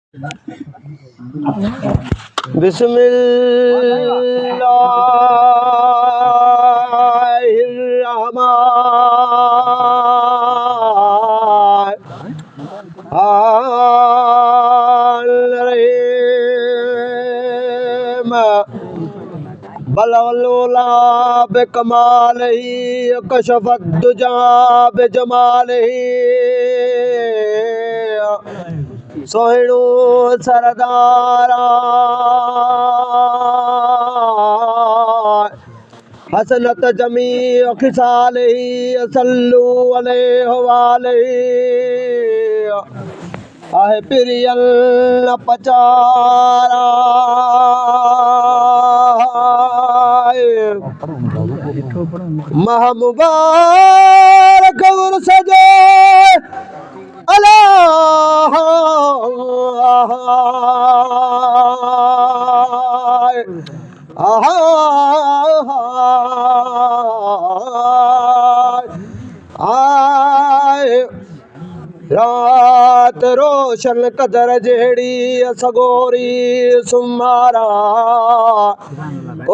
बिस्मिल्लाहिर्रहमानिर्रहीम बलवलोला बेकमालही कशफत दुजा बेजमालही सोहिणो सरदारा हसनत जमी खिसालही सल्लू अलैहि वालैहि आहे पिरियल पचारा माह मुबारक सजे अल्लाह रात रोशन कदर जहिड़ी सगोरी सुमारा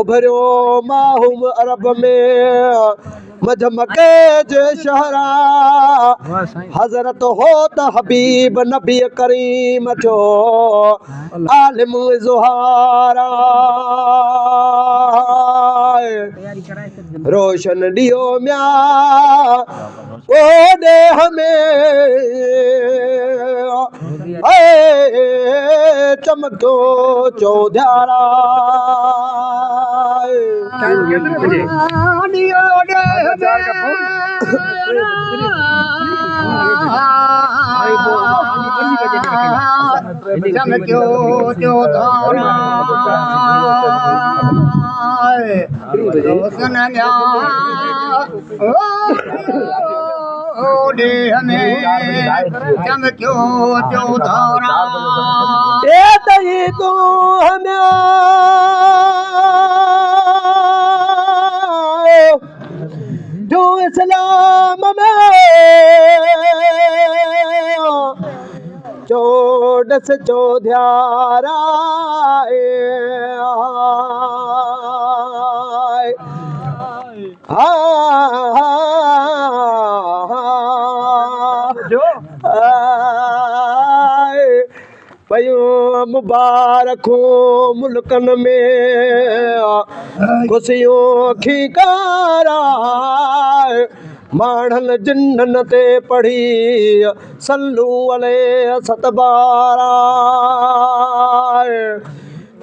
उभरियो माहूम अरब में मजमके जे शहरा हज़रत हो त हबीब नबी करीम जो आलिम ज़ुहारा रोशन ॾियो म्या ओॾे हमें चमको चौधारा तू हमें जो इस्लाम में चोडस चौधारा पयूं मुबारकूं मुल्कन में खुशियों खीकारा माणन जिन्नन ते पढ़ी सल्लू अलैहि सतबारा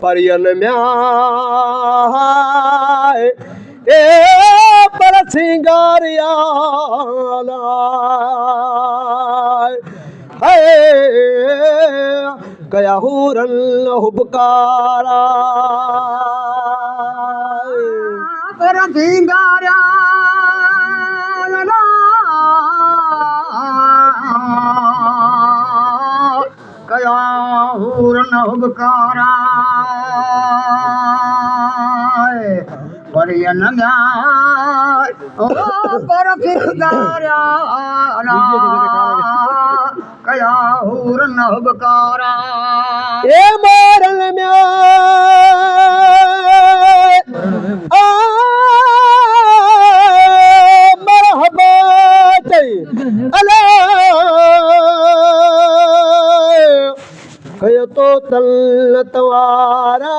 परियन म्या ए पर सिंगारिया कया हूरन हुबकारा पर सिंगारिया कया हूरन हुबकारा परियन म्या पर सिंगारिया कया हूरन हुबकारा ए मारन म्या मरहबा अला कयो तो तल तवारा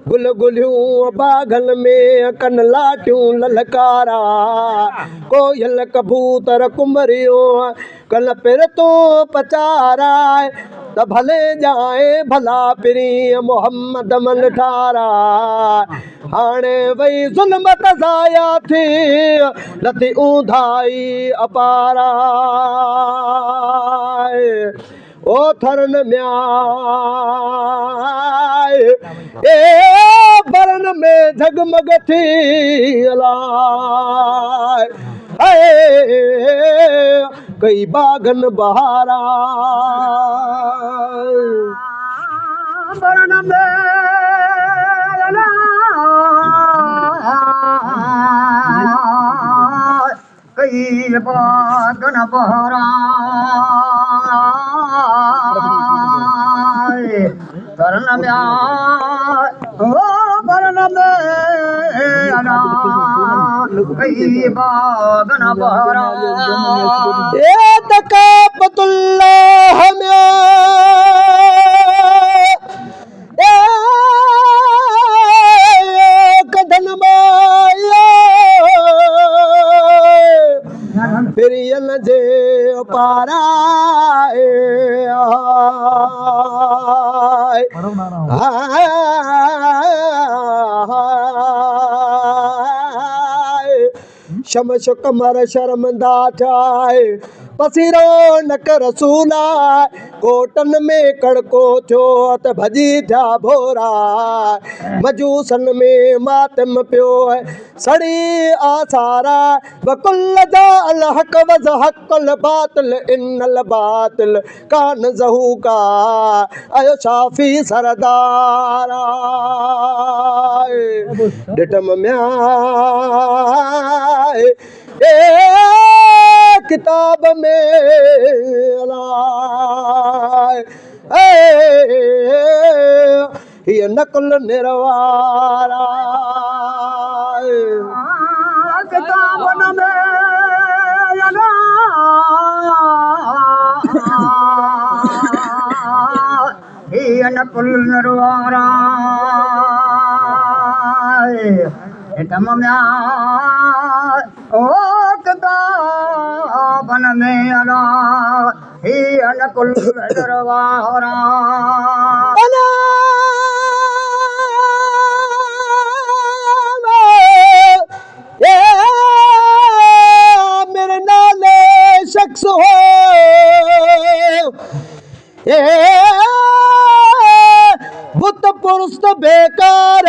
गुल गुलियूं बागल में कन लाटियूं ललकारा कोयल कबूतर कुमरियो कल पिर तो पचारा त भले जाए भला पिरी मोहम्मद मन ठारा हाणे वही ज़ुल्मत ज़ाया थी लथी ऊंधाई अपारा ओ थरन म्या ए बरन में झगमग थी अलाए कई बागन बहारा बरन में बागन बहरा करन ब्या ओ करन में अना कई बागन बहरा ए तकाबतुल्लाह में कदन माया फिरियन जे पारा शमश कमर शर्मंदा ठाए पसीरो नक रसूला कोटन में कड़को थियो त भजी थिया भोरा मजूसन में मातम पियो है सड़ी आसारा वकुल जा अल हक वज हकल बातिल इन्नल बातिल कान ज़हू का आयो शाफी सरदारा डिटम म्याए ए किताब में अलाए ये नकुल निर्वारा किताब में अला ये नकुल निर्वारा इतम म्या ओ किताबन में अला ही अनकुल दरवारा मेरे नाले शख्स हो बुत पुरुष बेकार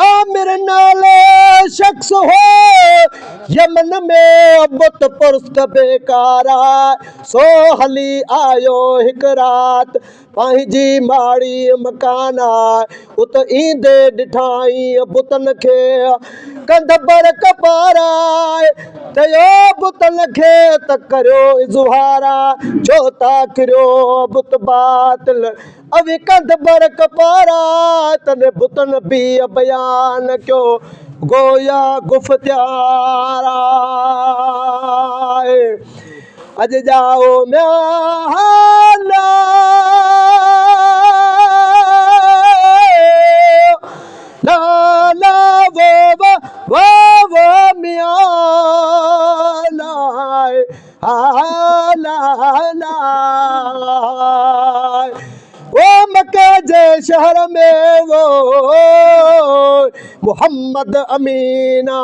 आमिर नाले शख्स हो यमन में बुत पुरुष बेकारा सो हली आयो हिक रात पंहिंजी माड़ी मकाना उत ईंदे ॾिठाई बुतन खे कंध बर कपारा तयो बुतन खे त करियो इज़हारा छो था किरियो बुत बातिल अवी कंध बर कपारा तने बुतन भी बयान क्यों गोया गुफ्त्यारा अज जाओ म्याला ला ला वो म्याला ला ला वो मक्के जे शहर में वो मोहम्मद अमीना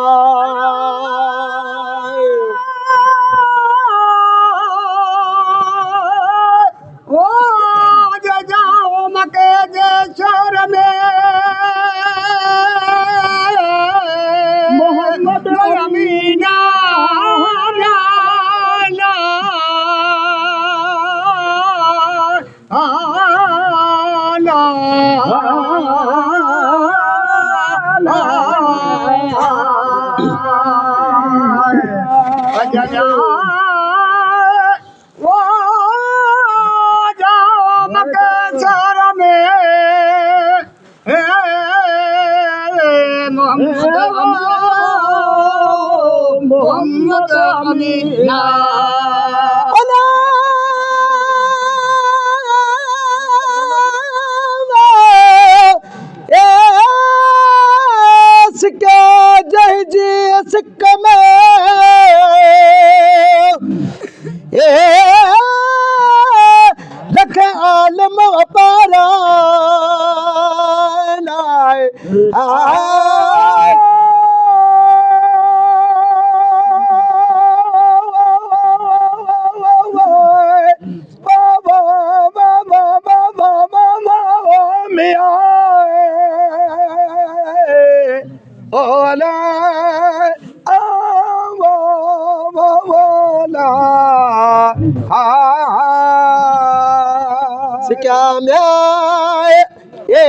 वो जाओ मक्के जे शहर में मोहम्मद अमीना वो जाओ मक्के शहर में मोहम्मद अमीना सिक में लख आलम पारा में ओला ओला सिक्या में ये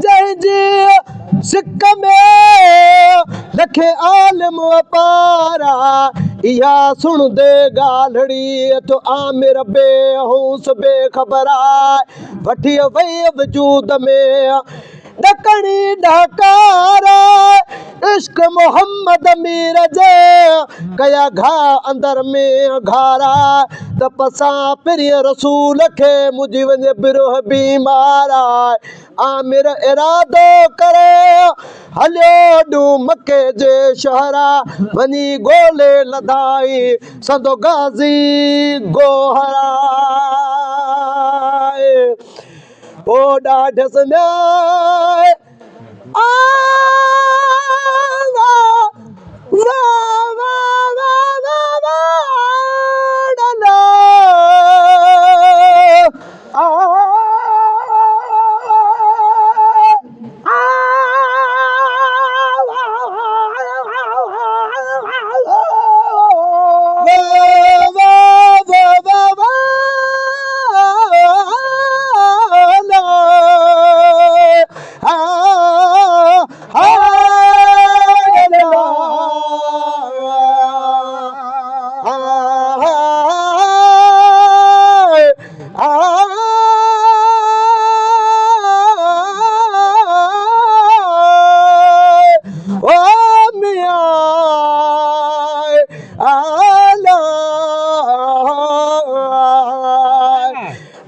जय जी सिक्क में लखे आलम अपारा इया सुन दे गालड़ी तो आमिर बेहूस बेखबरा वठी वही वजूद में डकड़ी ढकारा इश्क मोहम्मद मीर जे कया घा अंदर में घारा त पसा प्रिय रसूल खे मुझी वञे बिरोह बीमारा आमिर इरादो करे हलियो ॾू मके जे शहरा वञी गोले लधाई संदो गाज़ी गोहरा ओ ॾाढस में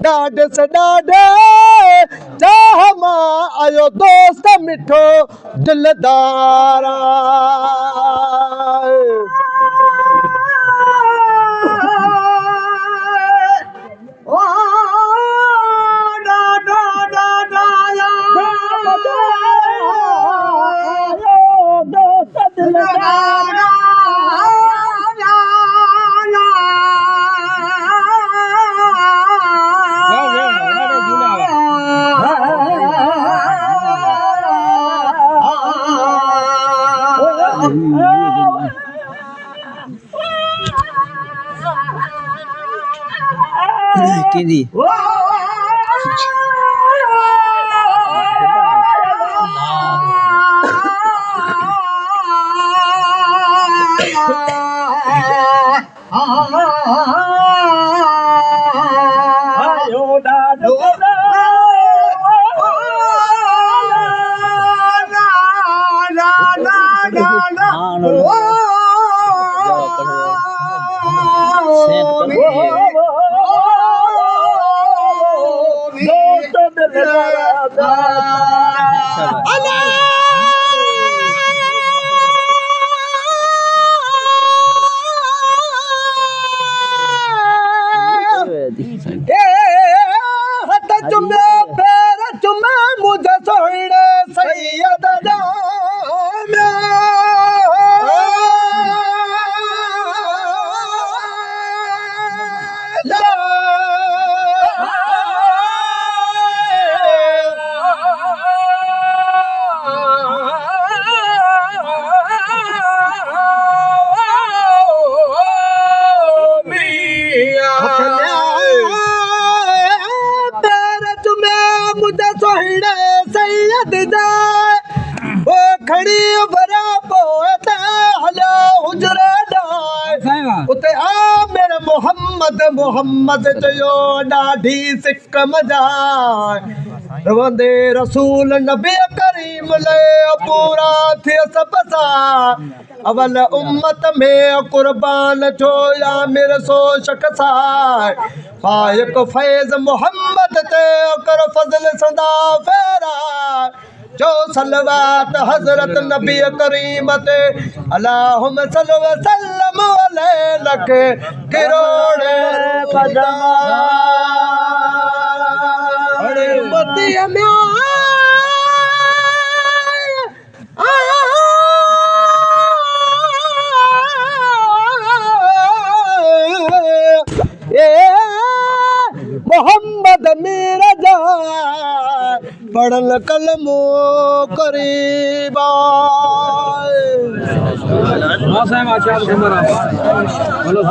ॾाढे से ॾाढे चाह मां आयो दोस्त मिठो दिलदार किंदी खड़ी बरा पोते हलो हुजरे डाय उते आ मेरे मोहम्मद मोहम्मद जो ॾाढी सिक मजाए रवंदे रसूल नबी करीम ले पूरा थे सब सा अवल उम्मत में कुर्बान छो या मेरे सो शख्सा फायक फैज मोहम्मद ते कर फजल सदा फेरा जो सलवात हजरत नबी करीम ते अल्लाहुम सल्लि व सल्लम अलैक करोड़े पदा अरे मोती में मोहम्मद मेरा पढ़ल कलमो करीबा हाँ साहब अच्छा बोलो